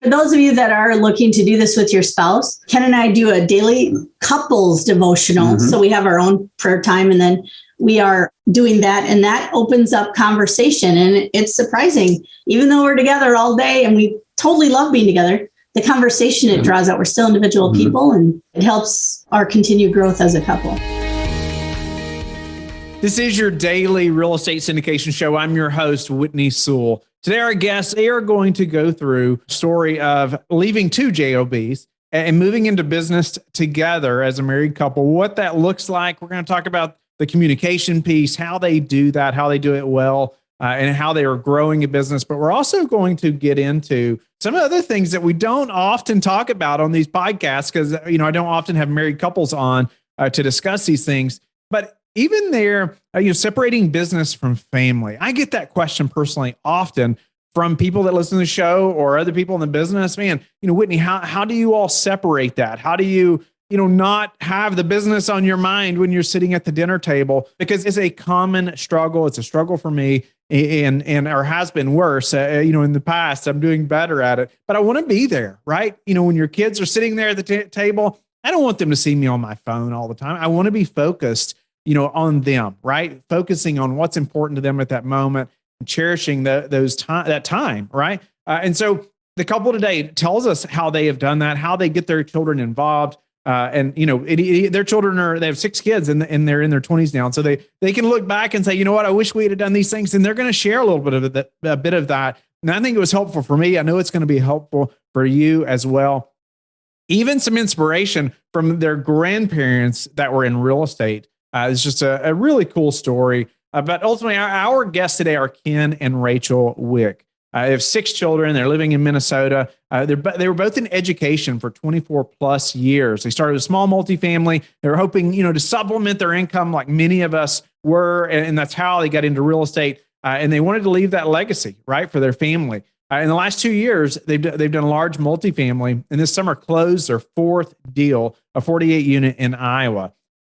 For those of you that are looking to do this with your spouse, Ken and I do a daily couples devotional. So we have our own prayer time, and then we are doing that, and that opens up conversation. And it's surprising, even though we're together all day and we totally love being together, the conversation it draws out. We're still individual people, and it helps our continued growth as a couple. This is your daily real estate syndication show. I'm your host, Whitney Sewell. Today, our guests, they are going to go through a story of leaving two JOBs and moving into business together as a married couple, what that looks like. We're going to talk about the communication piece, how they do that, how they do it well, and how they are growing a business. But we're also going to get into some other things that we don't often talk about on these podcasts, because I don't often have married couples on to discuss these things. But even there, separating business from family. I get that question personally often from people that listen to the show or other people in the business. Man, Whitney, how do you all separate that? How do you, not have the business on your mind when you're sitting at the dinner table? Because it's a common struggle. It's a struggle for me, and or has been worse. In the past, I'm doing better at it, but I want to be there, right? When your kids are sitting there at the table, I don't want them to see me on my phone all the time. I want to be focused on them, right? Focusing on what's important to them at that moment, and cherishing that time, right? And so the couple today tells us how they have done that, how they get their children involved. Their children they have 6 kids and they're in their 20s now. And so they can look back and say, you know what, I wish we had done these things. And they're going to share a little bit of that. And I think it was helpful for me. I know it's going to be helpful for you as well. Even some inspiration from their grandparents that were in real estate. It's just a really cool story. But ultimately, our guests today are Ken and Rachael Wick. They have 6 children. They're living in Minnesota. They were both in education for 24 plus years. They started a small multifamily. They were hoping, to supplement their income like many of us were. And that's how they got into real estate. And they wanted to leave that legacy, right, for their family. In the last 2 years, they've done a large multifamily, and this summer closed their 4th deal, a 48 unit in Iowa.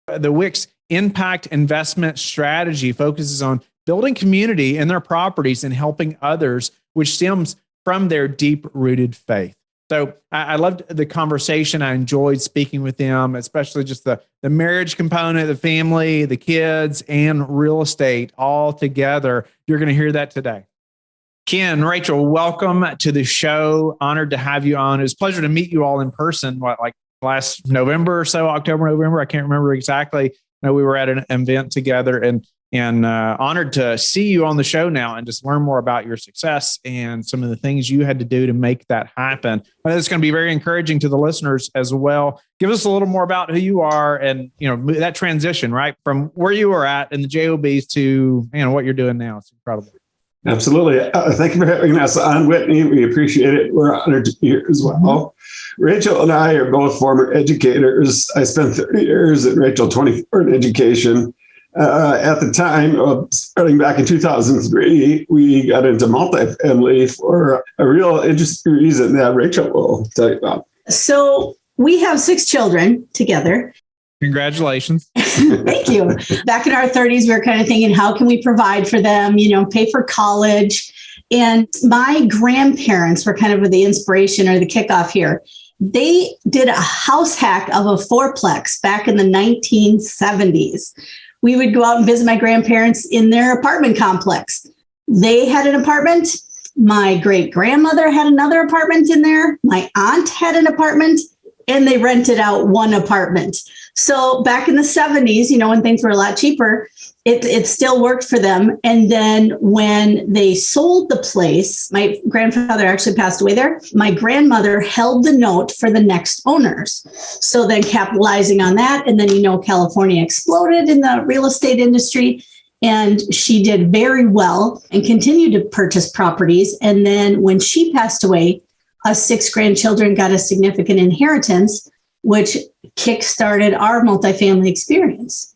The Wicks impact investment strategy focuses on building community in their properties and helping others, which stems from their deep-rooted faith. So I loved the conversation. I enjoyed speaking with them, especially just the marriage component, the family, the kids, and real estate all together. You're going to hear that today. Ken, Rachael, welcome to the show. Honored to have you on. It was a pleasure to meet you all in person, last November or so, October, November. I can't remember exactly. We were at an event together, and honored to see you on the show now and just learn more about your success and some of the things you had to do to make that happen. It's going to be very encouraging to the listeners as well. Give us a little more about who you are and, that transition, right, from where you were at in the JOBs to, what you're doing now. It's incredible. Absolutely. Thank you for having us on, Whitney. We appreciate it. We're honored to be here as well. Rachael and I are both former educators. I spent 30 years at Rachael, 24 in education. At the time, starting back in 2003, we got into multifamily for a real interesting reason that Rachael will tell you about. So we have 6 children together. Congratulations. Thank you. Back in our 30s, we were kind of thinking, how can we provide for them, pay for college? And my grandparents were kind of the inspiration or the kickoff here. They did a house hack of a 4-plex back in the 1970s. We would go out and visit my grandparents in their apartment complex. They had an apartment. My great grandmother had another apartment in there. My aunt had an apartment, and they rented out one apartment. So back in the 70s, when things were a lot cheaper, it still worked for them. And then when they sold the place, my grandfather actually passed away there. My grandmother held the note for the next owners. So then capitalizing on that, and then, California exploded in the real estate industry. And she did very well and continued to purchase properties. And then when she passed away, us 6 grandchildren got a significant inheritance, which kickstarted our multifamily experience.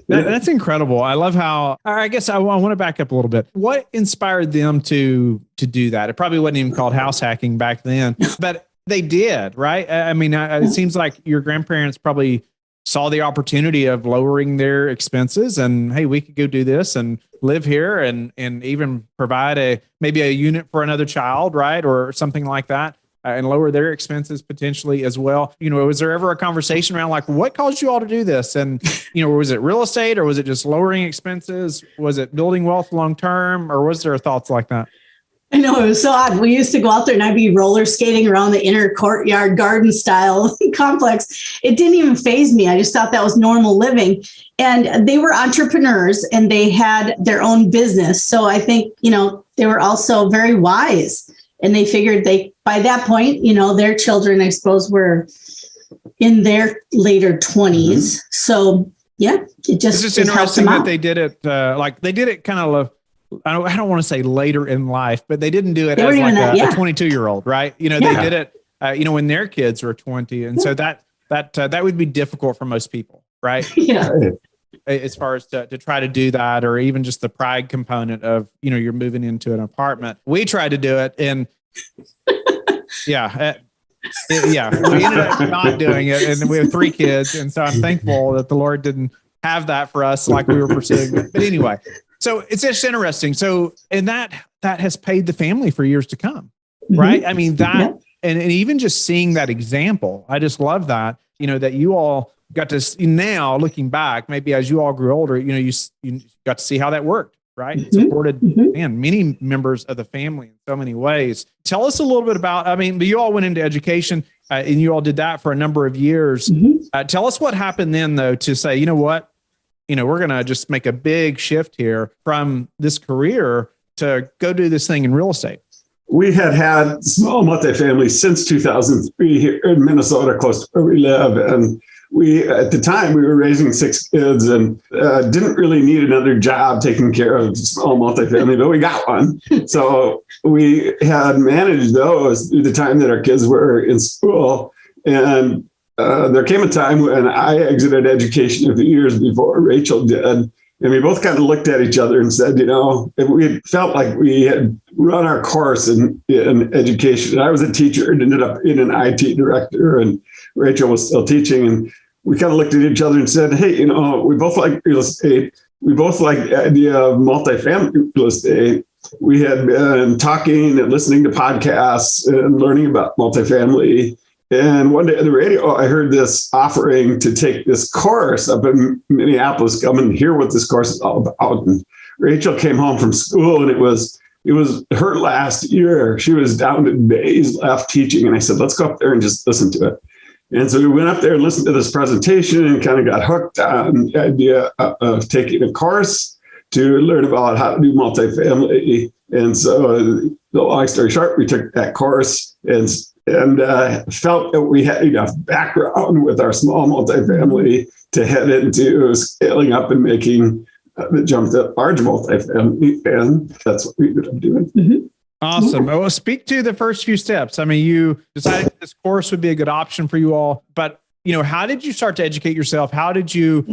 That's incredible. I love how, I guess I want to back up a little bit. What inspired them to do that? It probably wasn't even called house hacking back then, but they did, right? I mean, it seems like your grandparents probably saw the opportunity of lowering their expenses, and hey, we could go do this and live here and even provide maybe a unit for another child, right? Or something like that, and lower their expenses potentially as well. Was there ever a conversation around like, what caused you all to do this? And, was it real estate, or was it just lowering expenses? Was it building wealth long-term, or was there thoughts like that? I know, it was so odd. We used to go out there and I'd be roller skating around the inner courtyard garden style complex. It didn't even faze me. I just thought that was normal living. And they were entrepreneurs and they had their own business. So I think, they were also very wise, and they figured by that point, their children, I suppose, were in their later 20s. Mm-hmm. So yeah, it's just interesting that they did it, they did it kind of, I don't want to say later in life, but they didn't do it as like a 22-year-old, right? They did it, when their kids were 20. And so that would be difficult for most people, right? Yeah. As far as to try to do that, or even just the pride component of, you're moving into an apartment. We tried to do it, and we ended up not doing it. And we have 3 kids. And so I'm thankful that the Lord didn't have that for us like we were pursuing it. But anyway, so it's just interesting. So, and that has paid the family for years to come, right? Mm-hmm. I mean, and even just seeing that example, I just love that, that you all got to now looking back, maybe as you all grew older, you got to see how that worked, right? It supported many members of the family in so many ways. Tell us a little bit about, you all went into education and you all did that for a number of years. Mm-hmm. Tell us what happened then though, to say, you know what, we're going to just make a big shift here from this career to go do this thing in real estate. We had small multifamily since 2003 here in Minnesota, close to where we live. And at the time, we were raising 6 kids and didn't really need another job taking care of small multifamily, but we got one. So we had managed those through the time that our kids were in school. And there came a time when I exited education a few years before Rachael did. And we both kind of looked at each other and said, we felt like we had run our course in education. I was a teacher and ended up in an IT director, and Rachael was still teaching. And we kind of looked at each other and said, hey, we both like real estate. We both like the idea of multifamily real estate. We had been talking and listening to podcasts and learning about multifamily. And one day on the radio, I heard this offering to take this course up in Minneapolis, come and hear what this course is all about. And Rachael came home from school, and it was her last year. She was down to days left teaching. And I said, let's go up there and just listen to it. And so we went up there and listened to this presentation and kind of got hooked on the idea of taking a course to learn about how to do multifamily. And so the long story short, we took that course and felt that we had enough background with our small multifamily to head into scaling up and making the jump to large multifamily. And that's what we ended up doing. Mm-hmm. Awesome. Well, speak to the first few steps. You decided this course would be a good option for you all, but how did you start to educate yourself? How did you,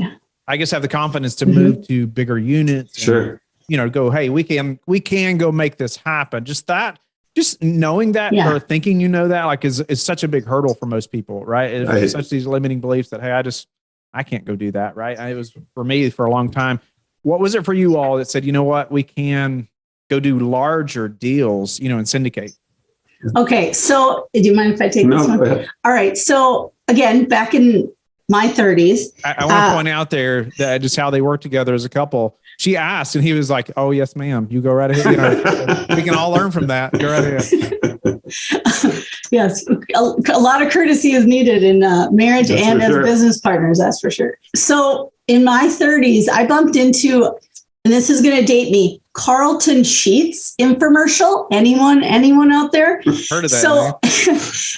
I guess, have the confidence to move to bigger units? Sure. And, go, hey, we can go make this happen. Just knowing that or thinking that is such a big hurdle for most people, right? It's such these limiting beliefs that, hey, I can't go do that, right? It was for me for a long time. What was it for you all that said, what, we can go do larger deals, and syndicate? Okay, so do you mind if I take this one? All right, so again, back in my 30s. I want to point out there that just how they work together as a couple. She asked, and he was like, "Oh, yes, ma'am. You go right ahead. We can all learn from that. Go right ahead." Yes, a lot of courtesy is needed in marriage that's and as business partners. That's for sure. So in my 30s, I bumped into, and this is going to date me, Carlton Sheets infomercial. Anyone out there? Heard of that?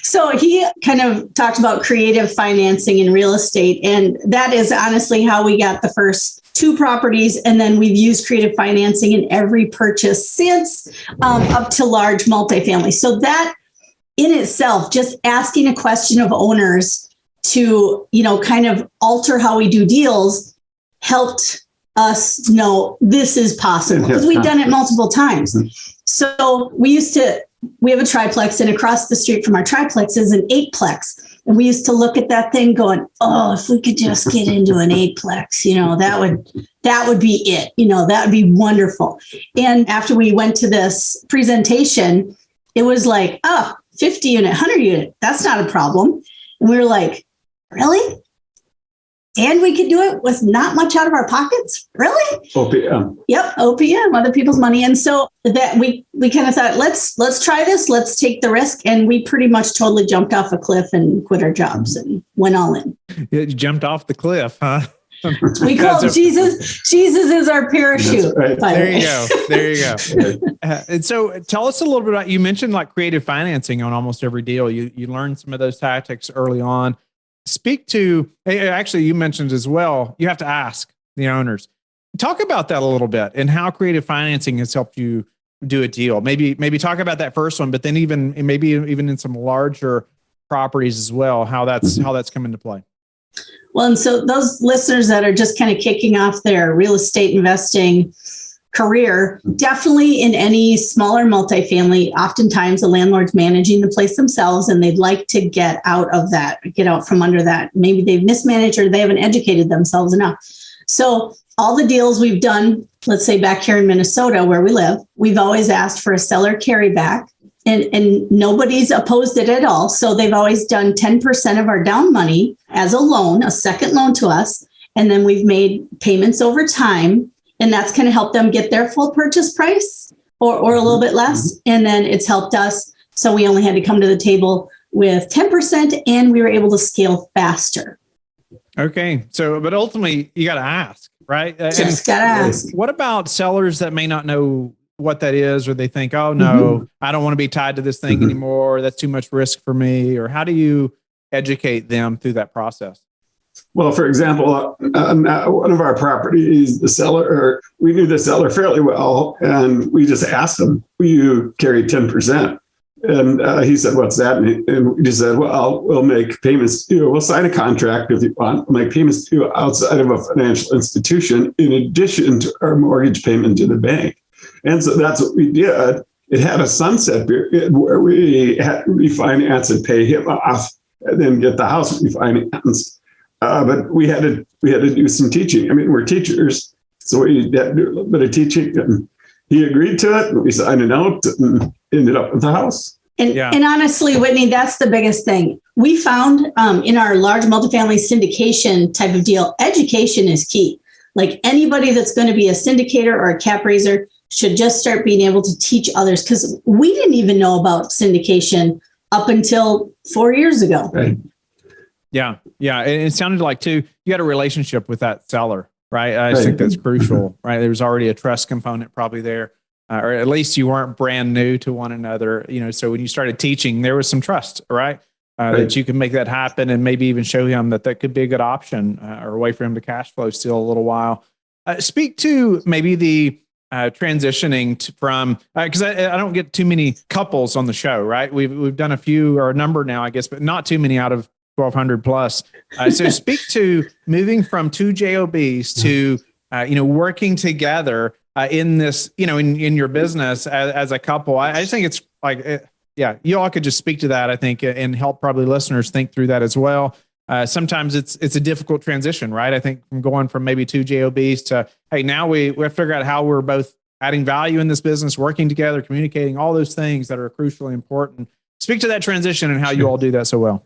So he kind of talked about creative financing in real estate, and that is honestly how we got the first 2 properties, and then we've used creative financing in every purchase since, up to large multifamily. So that in itself, just asking a question of owners to, kind of alter how we do deals helped us know this is possible because we've done it multiple times. So we have a triplex, and across the street from our triplex is an 8-plex. And we used to look at that thing going, oh, if we could just get into an eightplex, that would be it. That would be wonderful. And after we went to this presentation, it was like, 50 unit, 100 unit, that's not a problem. And we were like, really? And we could do it with not much out of our pockets? Really? OPM. Yep, OPM, other people's money. And so that we kind of thought, let's try this, let's take the risk. And we pretty much totally jumped off a cliff and quit our jobs and went all in. You jumped off the cliff, huh? We call Jesus. Jesus is our parachute. Right. There you go. And so tell us a little bit about, you mentioned like creative financing on almost every deal. You learned some of those tactics early on. Speak to, actually, you mentioned as well, you have to ask the owners. Talk about that a little bit and how creative financing has helped you do a deal. Maybe talk about that first one, but then even in some larger properties as well, how that's come into play. Well, and so those listeners that are just kind of kicking off their real estate investing career, definitely in any smaller multifamily, oftentimes the landlord's managing the place themselves and they'd like to get out from under that. Maybe they've mismanaged or they haven't educated themselves enough. So all the deals we've done, let's say back here in Minnesota where we live, we've always asked for a seller carryback and nobody's opposed it at all. So they've always done 10% of our down money as a loan, a second loan to us. And then we've made payments over time. And that's kind of helped them get their full purchase price or a little bit less. And then it's helped us. So we only had to come to the table with 10% and we were able to scale faster. Okay. So, but ultimately you got to ask, right? Just got to ask. What about sellers that may not know what that is, or they think, oh no, I don't want to be tied to this thing anymore. That's too much risk for me. Or how do you educate them through that process? Well, for example, on one of our properties, we knew the seller fairly well, and we just asked him, will you carry 10%? And he said, what's that? And we just said, well, we'll make payments to you. We'll sign a contract if you want. We'll make payments to you outside of a financial institution in addition to our mortgage payment to the bank. And so that's what we did. It had a sunset period where we had to refinance and pay him off and then get the house refinanced. But we had to do some teaching. I mean, we're teachers, so we had to do a little bit of teaching. And he agreed to it, and we signed a note and ended up with the house. And honestly, Whitney, that's the biggest thing. We found in our large multifamily syndication type of deal, education is key. Like anybody that's going to be a syndicator or a cap raiser should just start being able to teach others, because we didn't even know about syndication up until 4 years ago. Right. Yeah. And it sounded like too, you had a relationship with that seller, right? I think that's crucial, right? There was already a trust component probably there, or at least you weren't brand new to one another, so when you started teaching, there was some trust, right? That you can make that happen and maybe even show him that could be a good option or a way for him to cash flow still a little while. Speak to maybe the transitioning from, because I don't get too many couples on the show, right? We've done a few or a number now, I guess, but not too many out of 1,200 plus. So speak to moving from two JOBs to, working together in this, in your business as a couple. I just think it's like, you all could just speak to that, I think, and help probably listeners think through that as well. Sometimes it's a difficult transition, right? I think from going from maybe two JOBs to, hey, now we have to figure out how we're both adding value in this business, working together, communicating, all those things that are crucially important. Speak to that transition and how you all do that so well.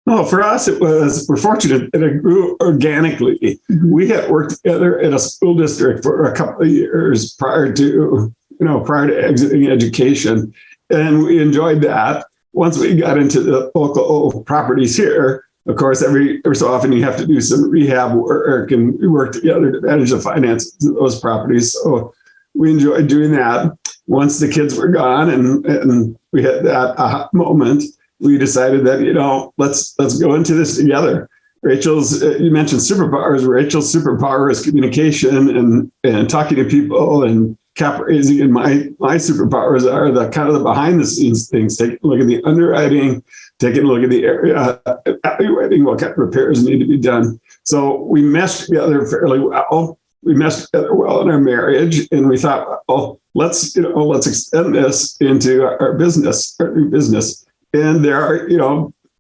Well, for us, we're fortunate that it grew organically. We had worked together in a school district for a couple of years prior to exiting education. And we enjoyed that. Once we got into the local properties here, of course, every so often you have to do some rehab work, and we work together to manage the finances of those properties. So we enjoyed doing that. Once the kids were gone and we had that aha moment, we decided that, let's go into this together. You mentioned superpowers. Rachel's superpower is communication and talking to people and cap raising. And my superpowers are the kind of the behind the scenes things, taking a look at the underwriting, taking a look at the area, evaluating what kind of repairs need to be done. So we meshed together fairly well. We meshed together well in our marriage, and we thought, let's extend this into our business, our new business. And there are,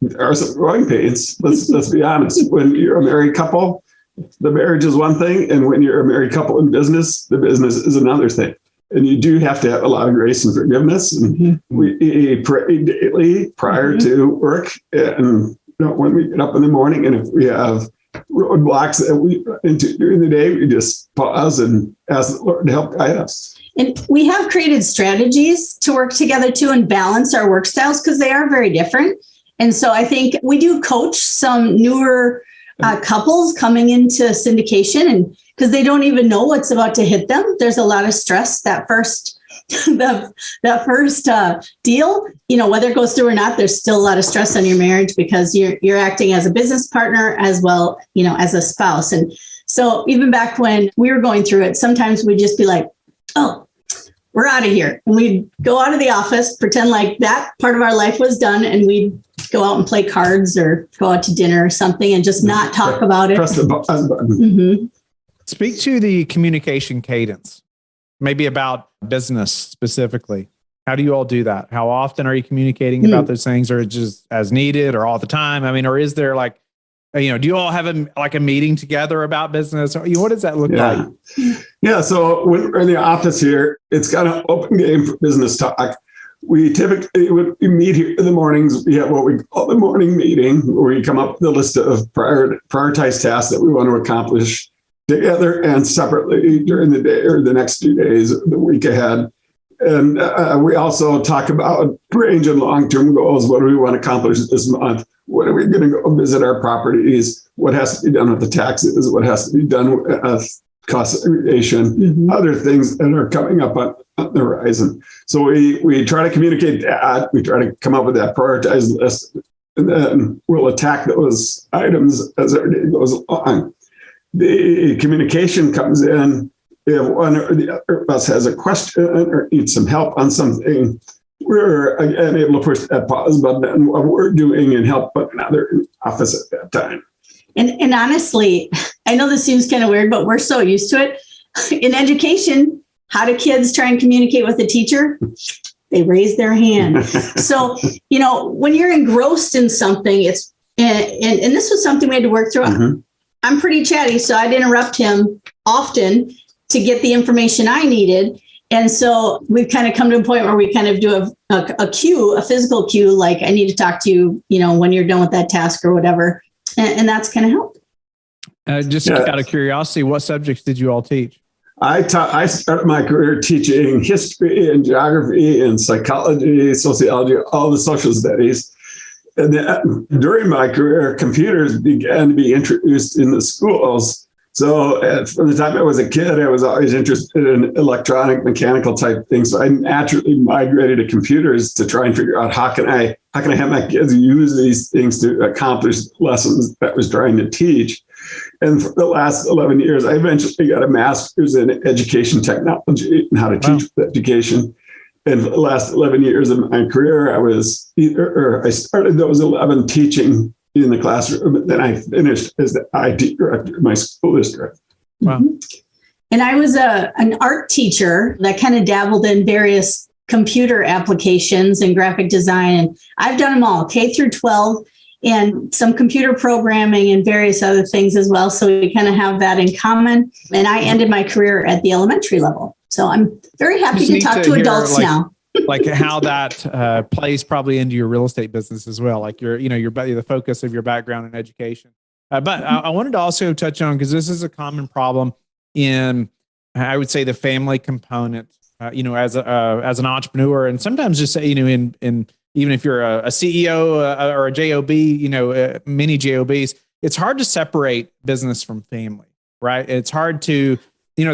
there are some growing pains. Let's be honest. When you're a married couple, the marriage is one thing, and when you're a married couple in business, the business is another thing. And you do have to have a lot of grace and forgiveness. And we pray daily prior to work, and when we get up in the morning, and if we have roadblocks that we run into during the day, we just pause and ask the Lord to help guide us. And we have created strategies to work together too and balance our work styles because they are very different. And so I think we do coach some newer couples coming into syndication, and because they don't even know what's about to hit them. There's a lot of stress that first deal, whether it goes through or not, there's still a lot of stress on your marriage because you're acting as a business partner as well, as a spouse. And so even back when we were going through it, sometimes we'd just be like, oh, we're out of here. And we'd go out of the office, pretend like that part of our life was done, and we'd go out and play cards or go out to dinner or something and just not talk about it. Press the button. Mm-hmm. Speak to the communication cadence, maybe about business specifically. How do you all do that? How often are you communicating about those things, or just as needed, or all the time? I mean, or is there do you all have a meeting together about business? What does that look like? Yeah. So when we're in the office here, it's kind of open game for business talk. We typically meet here in the mornings. We have what we call the morning meeting, where we come up with a list of prioritized tasks that we want to accomplish together and separately during the day or the next 2 days, the week ahead. And we also talk about range and long-term goals. What do we want to accomplish this month? When are we going to go visit our properties? What has to be done with the taxes? What has to be done with cost segregation? Other things that are coming up on the horizon. So we try to communicate that. We try to come up with that prioritized list, and then we'll attack those items as our day goes along. The communication comes in if one or the other of us has a question or needs some help on something. We're again able to push that pause button on what we're doing and help one another in the office at that time. And honestly, I know this seems kind of weird, but we're so used to it. In education, how do kids try and communicate with a teacher? They raise their hand. So, when you're engrossed in something, it's and this was something we had to work through. I'm pretty chatty, so I'd interrupt him often to get the information I needed. And so we've kind of come to a point where we kind of do a cue, a physical cue, like I need to talk to you, when you're done with that task or whatever. And that's kind of helped. Out of curiosity, what subjects did you all teach? I started my career teaching history and geography and psychology, sociology, all the social studies. And then during my career, computers began to be introduced in the schools. So from the time I was a kid, I was always interested in electronic, mechanical type things. So I naturally migrated to computers to try and figure out how can I have my kids use these things to accomplish lessons that I was trying to teach. And for the last 11 years, I eventually got a master's in education technology and how to teach with education. And for the last 11 years of my career, I started those 11 teaching in the classroom, and then I finished as the IT director of my school district. Wow. And I was an art teacher that kind of dabbled in various computer applications and graphic design. And I've done them all, K through 12, and some computer programming and various other things as well. So we kind of have that in common. And I ended my career at the elementary level. So I'm very happy to talk to adults now. Like how that plays probably into your real estate business as well. Like you're the focus of your background in education. But I wanted to also touch on, because this is a common problem in, I would say, the family component, as an entrepreneur, and sometimes just, in even if you're a CEO or a JOB, many JOBs, it's hard to separate business from family, right? It's hard to be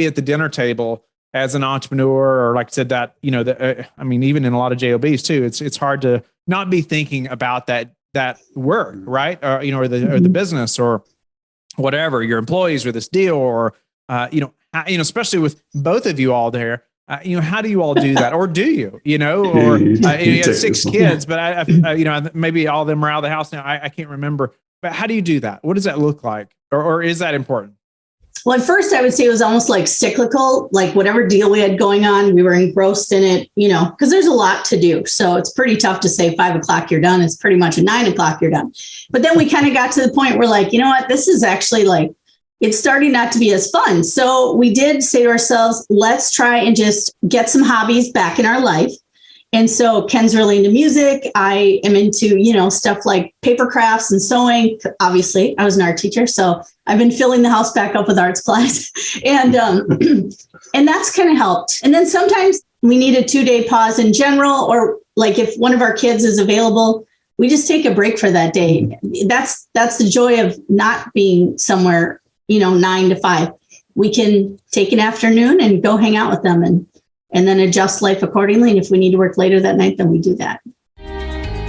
at the dinner table as an entrepreneur, or like I said, that, even in a lot of JOBs too, it's hard to not be thinking about that work, right? Or the business or whatever, your employees or this deal, or, especially with both of you all there, how do you all do that? Or do you, or you have 6 kids, but I maybe all of them are out of the house now. I can't remember, but how do you do that? What does that look like? Or is that important? Well, at first I would say it was almost like cyclical, like whatever deal we had going on, we were engrossed in it, because there's a lot to do. So it's pretty tough to say 5 o'clock you're done. It's pretty much at 9 o'clock you're done. But then we kind of got to the point where like, you know what, this is actually like, it's starting not to be as fun. So we did say to ourselves, let's try and just get some hobbies back in our life. And so Ken's really into music. I am into, stuff like paper crafts and sewing. Obviously, I was an art teacher, so I've been filling the house back up with art supplies. And and that's kind of helped. And then sometimes we need a 2-day pause in general, or like if one of our kids is available, we just take a break for that day. That's the joy of not being somewhere, 9 to 5. We can take an afternoon and go hang out with them and then adjust life accordingly. And if we need to work later that night, then we do that.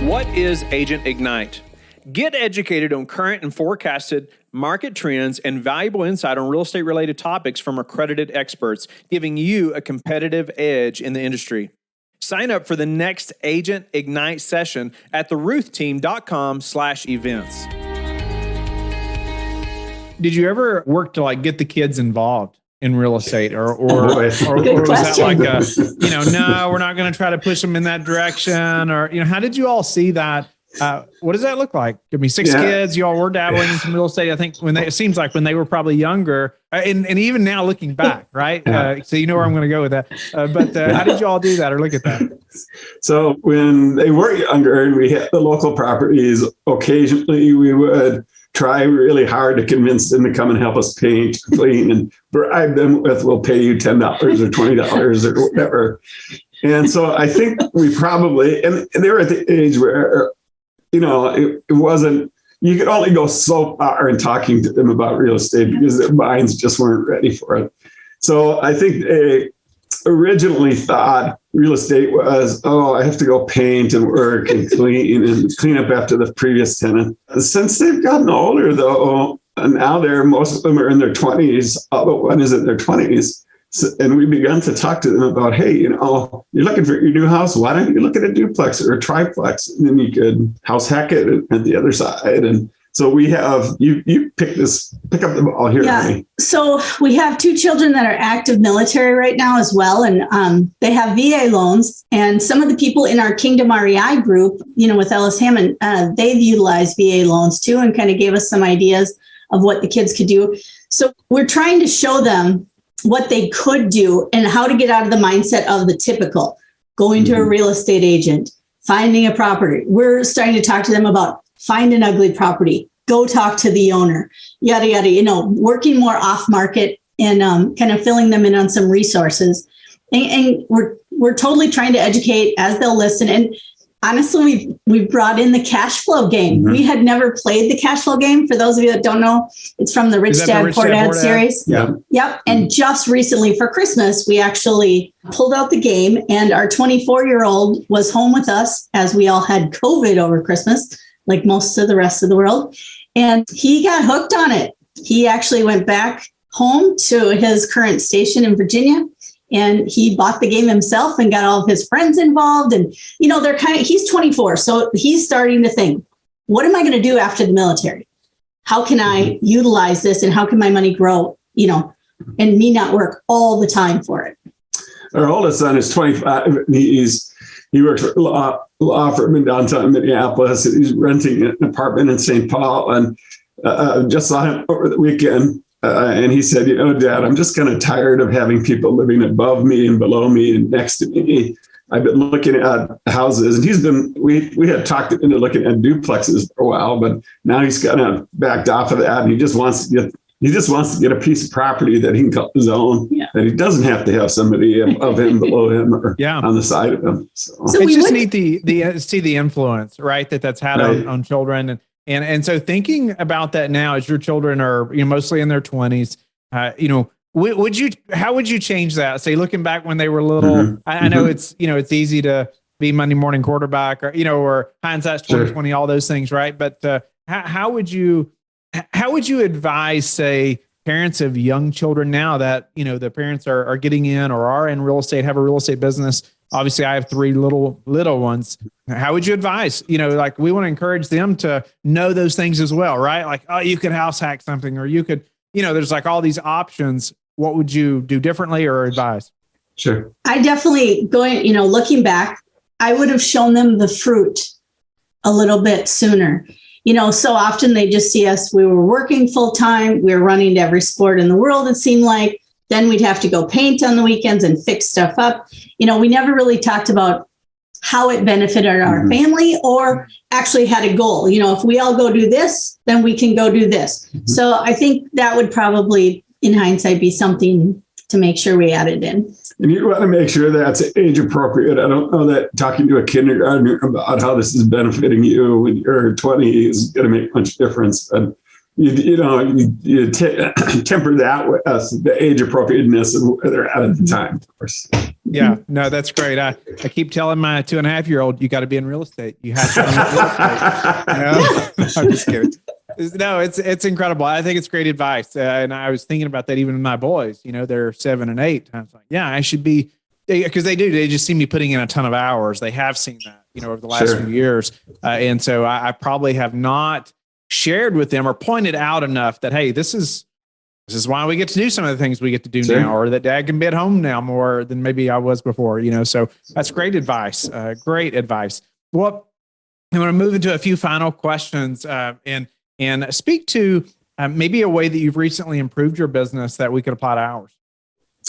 What is Agent Ignite? Get educated on current and forecasted market trends and valuable insight on real estate related topics from accredited experts, giving you a competitive edge in the industry. Sign up for the next Agent Ignite session at theruthteam.com/events. Did you ever work to get the kids involved in real estate, or was that like no, we're not going to try to push them in that direction, or how did you all see that? What does that look like? I mean, 6 kids, you all were dabbling in some real estate. I think it seems like when they were probably younger, and even now looking back, right? So you know where I'm going to go with that. But how did you all do that or look at that? So when they were younger and we had the local properties, occasionally we would try really hard to convince them to come and help us paint, clean, and bribe them with, we'll pay you $10 or $20 or whatever. And so I think we probably, and they were at the age where, it wasn't, you could only go so far in talking to them about real estate because their minds just weren't ready for it. So I think they originally thought real estate was, I have to go paint and work and clean up after the previous tenant. Since they've gotten older, though, and now most of them are in their 20s, although one is in their 20s. So, and we began to talk to them about, hey, you're looking for your new house. Why don't you look at a duplex or a triplex? And then you could house hack it at the other side. And so we have, you pick up the ball here. Yeah. Honey. So we have 2 children that are active military right now as well. And they have VA loans. And some of the people in our Kingdom REI group, with Ellis Hammond, they've utilized VA loans too, and kind of gave us some ideas of what the kids could do. So we're trying to show them what they could do and how to get out of the mindset of the typical going to a real estate agent, finding a property. We're starting to talk to them about find an ugly property, go talk to the owner, yada, yada, working more off market and kind of filling them in on some resources. And we're totally trying to educate as they'll listen. And honestly, we've brought in the cash flow game. Mm-hmm. We had never played the cash flow game. For those of you that don't know, it's from the Rich Dad Poor Dad series. Yeah. Yep. And just recently for Christmas, we actually pulled out the game, and our 24-year-old was home with us as we all had COVID over Christmas, like most of the rest of the world. And he got hooked on it. He actually went back home to his current station in Virginia, and he bought the game himself and got all of his friends involved. And, he's 24. So he's starting to think, what am I going to do after the military? How can I utilize this, and how can my money grow, and me not work all the time for it? Our oldest son is 25. He works for a law firm in downtown Minneapolis. And he's renting an apartment in St. Paul, and just saw him over the weekend. And he said, Dad, I'm just kind of tired of having people living above me and below me and next to me. I've been looking at houses, and we had talked into looking at duplexes for a while, but now he's kind of backed off of that. And he just wants to get a piece of property that he can call his own, that he doesn't have to have somebody above him, below him, or on the side of him. So it's just neat to see the influence, right, that's had on children. And so thinking about that now, as your children are mostly in their 20s, how would you change that? Say, looking back when they were little, mm-hmm. I know it's easy to be Monday morning quarterback, or hindsight's 2020, all those things, right? But how would you advise, say, parents of young children now that the parents are getting in or are in real estate, have a real estate business? Obviously, I have 3 little ones. How would you advise? We want to encourage them to know those things as well, right? Like, you could house hack something, or you could, there's like all these options. What would you do differently or advise? Sure. I definitely looking back, I would have shown them the fruit a little bit sooner. So often they just see us, we were working full time. We were running to every sport in the world, it seemed like. Then we'd have to go paint on the weekends and fix stuff up. We never really talked about how it benefited our family or actually had a goal. If we all go do this, then we can go do this. So I think that would probably, in hindsight, be something to make sure we added in. And you want to make sure that's age appropriate. I don't know that talking to a kindergartner about how this is benefiting you when you're 20 is going to make much difference. But you temper that with the age appropriateness of where they're at the time, of course. Yeah, no, that's great. I keep telling my 2.5-year-old, you got to be in real estate. You have to be in real estate. No, I'm just kidding. No, it's incredible. I think it's great advice. And I was thinking about that even with my boys, they're 7 and 8. I was like, yeah, I should be, because they just see me putting in a ton of hours. They have seen that, over the last few years. And so I probably have not shared with them or pointed out enough that, hey, this is why we get to do some of the things we get to do now, or that Dad can be at home now more than maybe I was before, so that's great advice. Great advice. Well, I'm going to move into a few final questions and speak to maybe a way that you've recently improved your business that we could apply to ours.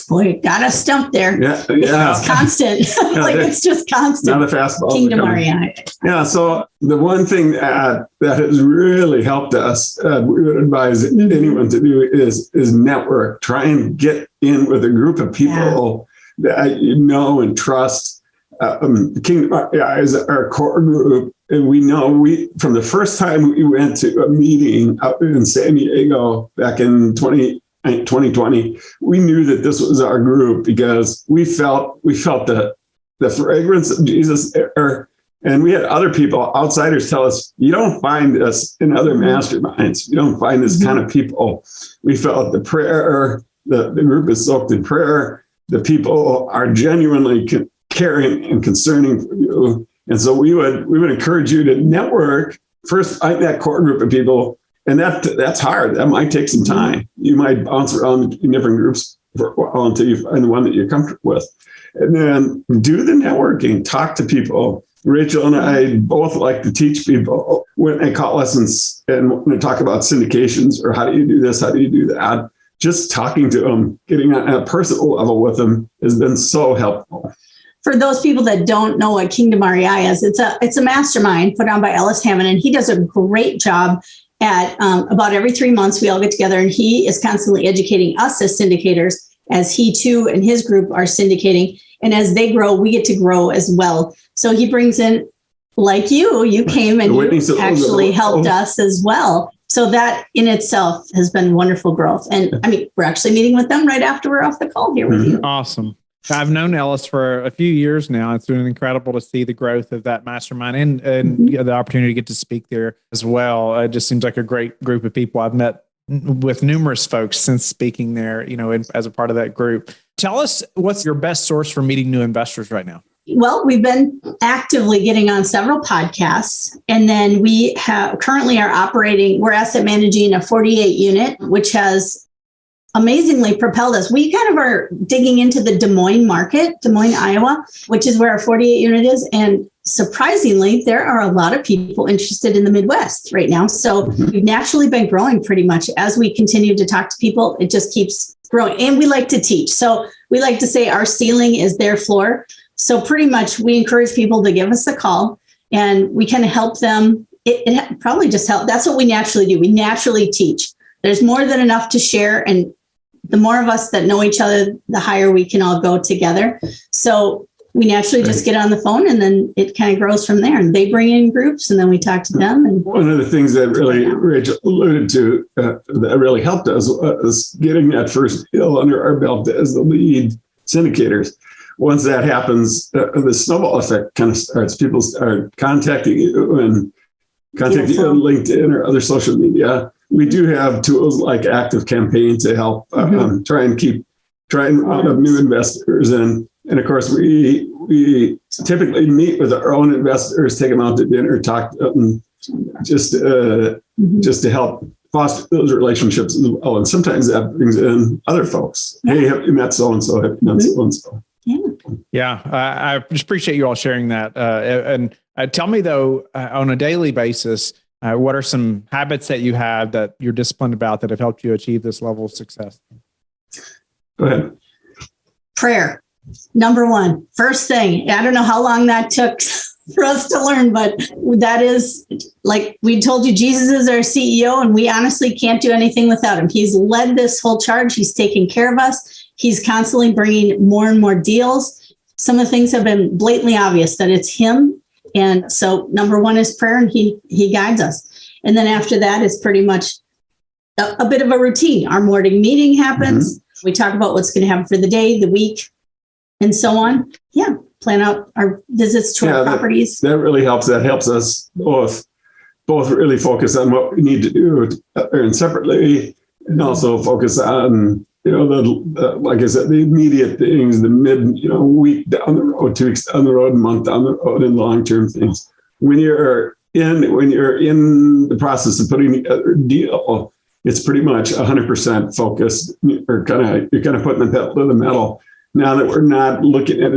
Boy, got us stumped there. Yeah. It's constant. It's just constant. Not a fastball. Kingdom REI. Yeah. So the one thing that has really helped us, we would advise anyone to do is network. Try and get in with a group of people that you know and trust. Kingdom REI is our core group. And we know from the first time we went to a meeting out in San Diego back in 2020, we knew that this was our group because we felt the fragrance of Jesus there. And we had other people, outsiders, tell us, you don't find this in other masterminds. You don't find this kind of people. We felt the prayer, the group is soaked in prayer. The people are genuinely caring and concerning for you. And so we would encourage you to network. First, find that core group of people. And that's hard. That might take some time. You might bounce around in different groups for a while until you find the one that you're comfortable with. And then do the networking, talk to people. Rachael and I both like to teach people when they call us and when they talk about syndications or how do you do this, how do you do that. Just talking to them, getting on a personal level with them has been so helpful. For those people that don't know what Kingdom REI is, it's a mastermind put on by Ellis Hammond, and he does a great job at about every 3 months, we all get together and he is constantly educating us as syndicators as he too and his group are syndicating. And as they grow, we get to grow as well. So he brings in, like you came and you actually helped us as well. So that in itself has been wonderful growth. And I mean, we're actually meeting with them right after we're off the call here with you. Awesome. I've known Ellis for a few years now. It's been incredible to see the growth of that mastermind and the opportunity to get to speak there as well. It just seems like a great group of people. I've met with numerous folks since speaking there, as a part of that group. Tell us, what's your best source for meeting new investors right now? Well, we've been actively getting on several podcasts, and then we currently are operating, we're asset managing a 48 unit, which has amazingly propelled us. We kind of are digging into the Des Moines, Iowa, which is where our 48 unit is. And surprisingly, there are a lot of people interested in the Midwest right now. So we've naturally been growing pretty much as we continue to talk to people. It just keeps growing. And we like to teach. So we like to say our ceiling is their floor. So pretty much we encourage people to give us a call and we kind of help them. It probably just helps. That's what we naturally do. We naturally teach. There's more than enough to share. And the more of us that know each other, the higher we can all go together. So we naturally just get on the phone and then it kind of grows from there. And they bring in groups and then we talk to them. And one of the things that really Rachael alluded to that really helped us was getting that first deal under our belt as the lead syndicators. Once that happens, the snowball effect kind of starts. People start contacting you and contacting you on LinkedIn or other social media. We do have tools like Active Campaign to help try and round up new investors. And of course, we typically meet with our own investors, take them out to dinner, talk to them just to help foster those relationships as well. And sometimes that brings in other folks. Hey, have you met so-and-so? Have you met so-and-so? Yeah, I just appreciate you all sharing that. And tell me, though, on a daily basis, what are some habits that you have that you're disciplined about that have helped you achieve this level of success? Go ahead. Prayer, number one. First thing, I don't know how long that took for us to learn, but that is, like we told you, Jesus is our CEO, and we honestly can't do anything without him. He's led this whole charge. He's taking care of us. He's constantly bringing more and more deals. Some of the things have been blatantly obvious that it's him. And so number one is prayer, and he guides us. And then after that, it's pretty much a bit of a routine. Our morning meeting happens. We talk about what's going to happen for the day, the week, and so on. Yeah. Plan out our visits to our properties. That really helps. That helps us both really focus on what we need to do and separately, and also focus on, like I said, the immediate things, the week down the road, 2 weeks down the road, a month down the road, and long-term things. When you're in the process of putting together a deal, it's pretty much 100% focused. You're kind of putting the pedal to the metal. Now that we're not looking at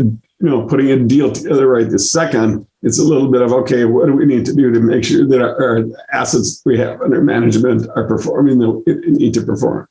putting a deal together right this second, it's a little bit of, okay, what do we need to do to make sure that our assets we have under management are performing the way they need to perform?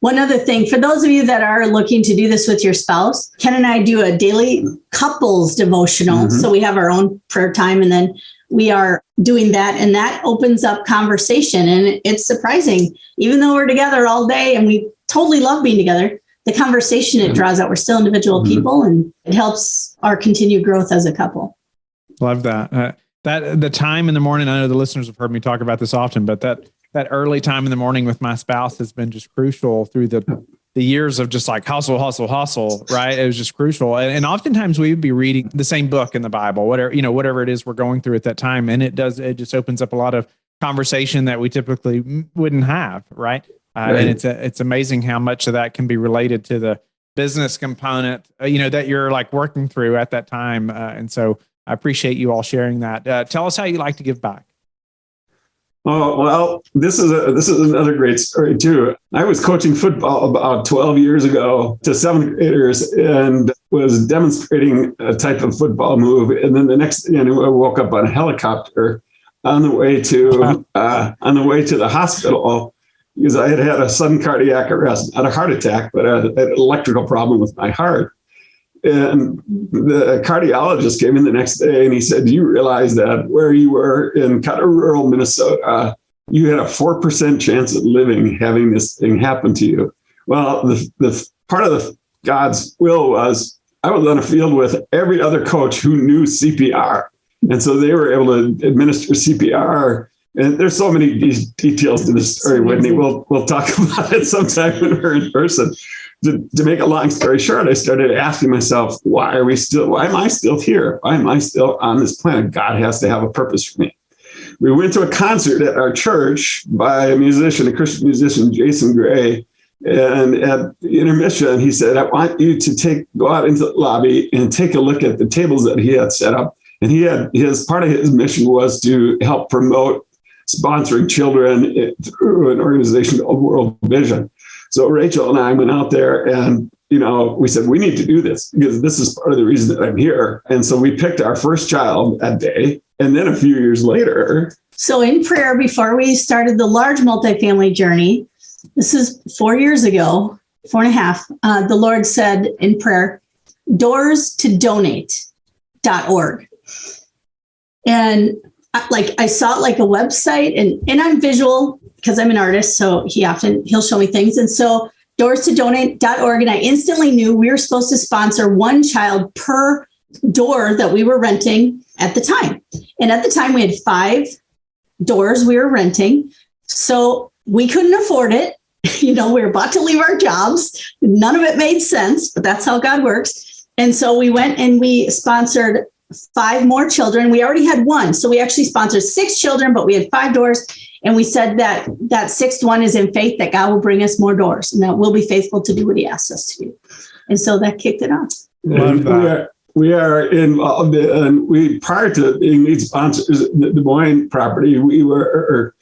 One other thing, for those of you that are looking to do this with your spouse, Ken and I do a daily couples devotional. So we have our own prayer time, and then we are doing that, and that opens up conversation. And it's surprising, even though we're together all day and we totally love being together, the conversation it draws out. We're still individual people, and it helps our continued growth as a couple. Love that. That the time in the morning, I know the listeners have heard me talk about this often, but that early time in the morning with my spouse has been just crucial through the years of just like hustle, right? It was just crucial. And oftentimes we would be reading the same book in the Bible, whatever it is we're going through at that time. And it just opens up a lot of conversation that we typically wouldn't have, right? And it's amazing how much of that can be related to the business component, that you're like working through at that time. And so I appreciate you all sharing that. Tell us how you like to give back. Oh, well, this is another great story too. I was coaching football about 12 years ago to 7th graders and was demonstrating a type of football move. And then the next thing I knew, I woke up on a helicopter on the way to the hospital because I had a sudden cardiac arrest, not a heart attack, but an electrical problem with my heart. And the cardiologist came in the next day and he said, do you realize that where you were in kind of rural Minnesota, you had a 4% chance of living having this thing happen to you? Well, the part of the God's will was I was on a field with every other coach who knew CPR. And so they were able to administer CPR. And there's so many details to this story, Whitney. We'll talk about it sometime when we're in person. To make a long story short, I started asking myself, why am I still here? Why am I still on this planet? God has to have a purpose for me. We went to a concert at our church by a Christian musician, Jason Gray. And at the intermission, he said, I want you to go out into the lobby and take a look at the tables that he had set up. And part of his mission was to help promote sponsoring children through an organization called World Vision. So Rachael and I went out there and, we said, we need to do this because this is part of the reason that I'm here. And so we picked our first child that day. And then a few years later. So in prayer, before we started the large multifamily journey, this is 4 years ago, 4.5, the Lord said in prayer, doorstodonate.org. And I saw it like a website and I'm visual because I'm an artist. So he'll show me things. And so doorstodonate.org. And I instantly knew we were supposed to sponsor one child per door that we were renting at the time. And at the time we had 5 doors we were renting. So we couldn't afford it. We were about to leave our jobs. None of it made sense, but that's how God works. And so we went and we sponsored 5 more children. We already had 1. So we actually sponsored 6 children, but we had 5 doors. And we said that 6th one is in faith that God will bring us more doors and that we'll be faithful to do what he asks us to do. And so that kicked it off. We are involved in, prior to being lead sponsors of the Des Moines property, we were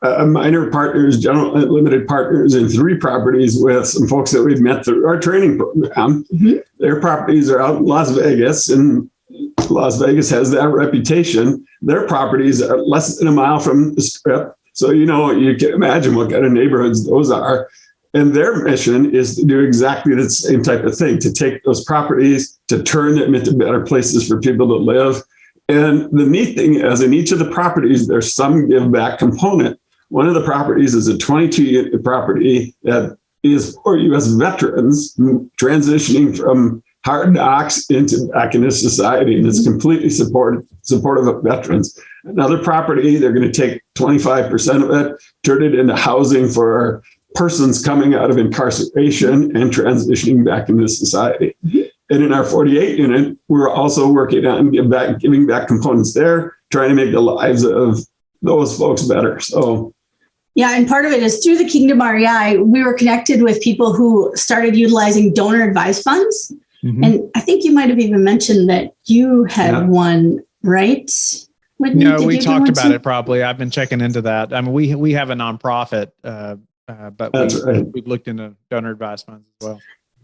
minor partners, general limited partners in 3 properties with some folks that we've met through our training program. Mm-hmm. Their properties are out in Las Vegas, and Las Vegas has that reputation. Their properties are less than a mile from the Strip. So, you can imagine what kind of neighborhoods those are. And their mission is to do exactly the same type of thing, to take those properties, to turn them into better places for people to live. And the neat thing is, in each of the properties, there's some give back component. One of the properties is a 22-unit property that is for U.S. veterans transitioning from hard knocks back into society, and it's completely supportive of veterans. Another property, they're going to take 25% of it, turn it into housing for persons coming out of incarceration and transitioning back into society. And in our 48 unit, we're also working on giving back components there, trying to make the lives of those folks better. So, yeah, and part of it is through the Kingdom REI, we were connected with people who started utilizing donor advised funds. Mm-hmm. And I think you might have even mentioned that you had one, right? No, we talked about it probably. I've been checking into that. I mean, we have a nonprofit, but we've looked into donor advised funds as well.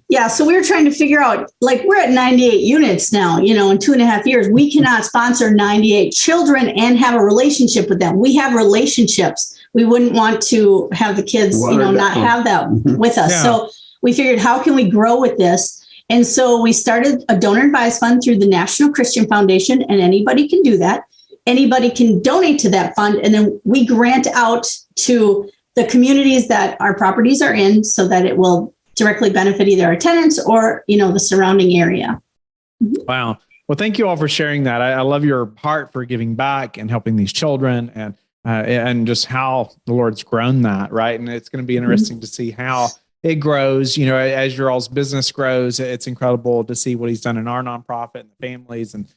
Yeah, so we were trying to figure out, we're at 98 units now, in 2.5 years. We cannot sponsor 98 children and have a relationship with them. We have relationships. We wouldn't want to have the kids, not have that with us. Yeah. So we figured, how can we grow with this? And so we started a donor advised fund through the National Christian Foundation, and anybody can do that. Anybody can donate to that fund, and then we grant out to the communities that our properties are in so that it will directly benefit either our tenants or, the surrounding area. Wow. Well, thank you all for sharing that. I love your heart for giving back and helping these children, and just how the Lord's grown that, right? And it's going to be interesting to see how it grows, as your all's business grows. It's incredible to see what he's done in our nonprofit and the families. And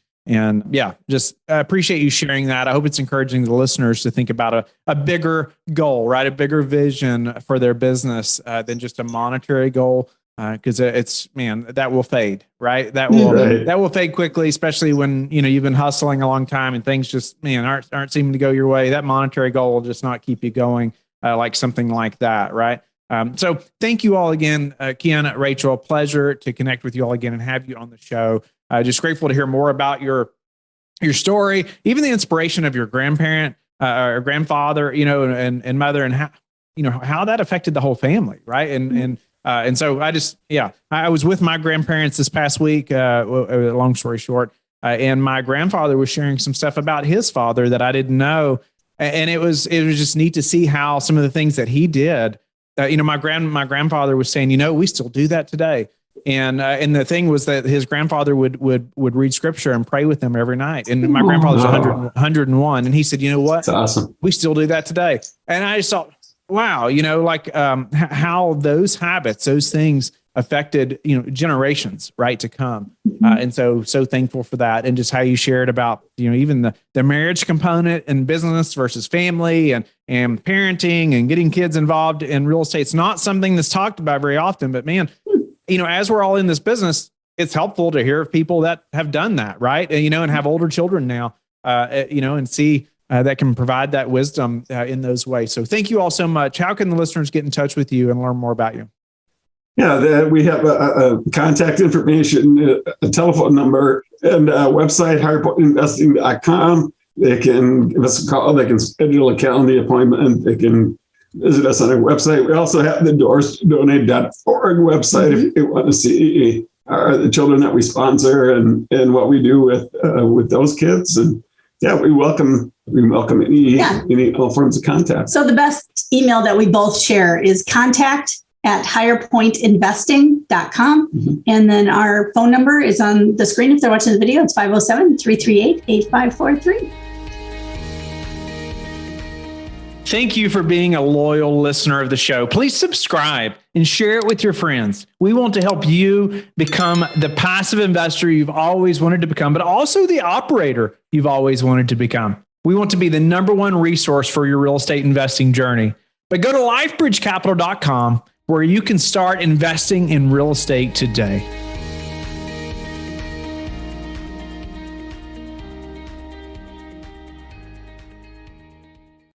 yeah, just appreciate you sharing that. I hope it's encouraging the listeners to think about a bigger goal, right? A bigger vision for their business than just a monetary goal. Because that will fade, right? That will fade quickly, especially when you've been hustling a long time and things just aren't seeming to go your way. That monetary goal will just not keep you going, like something like that, right? So thank you all again, Ken, Rachael. Pleasure to connect with you all again and have you on the show. Just grateful to hear more about your story, even the inspiration of your grandparent or grandfather, and mother, and how that affected the whole family, right? And so I was with my grandparents this past week. Long story short, and my grandfather was sharing some stuff about his father that I didn't know, and it was just neat to see how some of the things that he did. My grandfather was saying, we still do that today. And the thing was that his grandfather would read scripture and pray with him every night. And my grandfather's 101. And he said, you know what? That's awesome. We still do that today. And I just thought, wow, how those habits, those things affected, generations, right, to come. And so thankful for that. And just how you shared about, even the marriage component and business versus family and parenting and getting kids involved in real estate. It's not something that's talked about very often, but man, as we're all in this business, it's helpful to hear of people that have done that, right? And have older children now, and see that can provide that wisdom in those ways. So thank you all so much. How can the listeners get in touch with you and learn more about you? Yeah, we have a contact information, a telephone number, and a website, higherpointinvesting.com. They can give us a call. They can schedule a calendar appointment. They can visit us on our website. We also have the doors2donate.org website if you want to see the children that we sponsor and what we do with those kids. And yeah, we welcome any all forms of contact. So the best email that we both share is contact@higherpointinvesting.com. Mm-hmm. And then our phone number is on the screen. If they're watching the video, it's 507-338-8543. Thank you for being a loyal listener of the show. Please subscribe and share it with your friends. We want to help you become the passive investor you've always wanted to become, but also the operator you've always wanted to become. We want to be the #1 resource for your real estate investing journey. But go to lifebridgecapital.com where you can start investing in real estate today.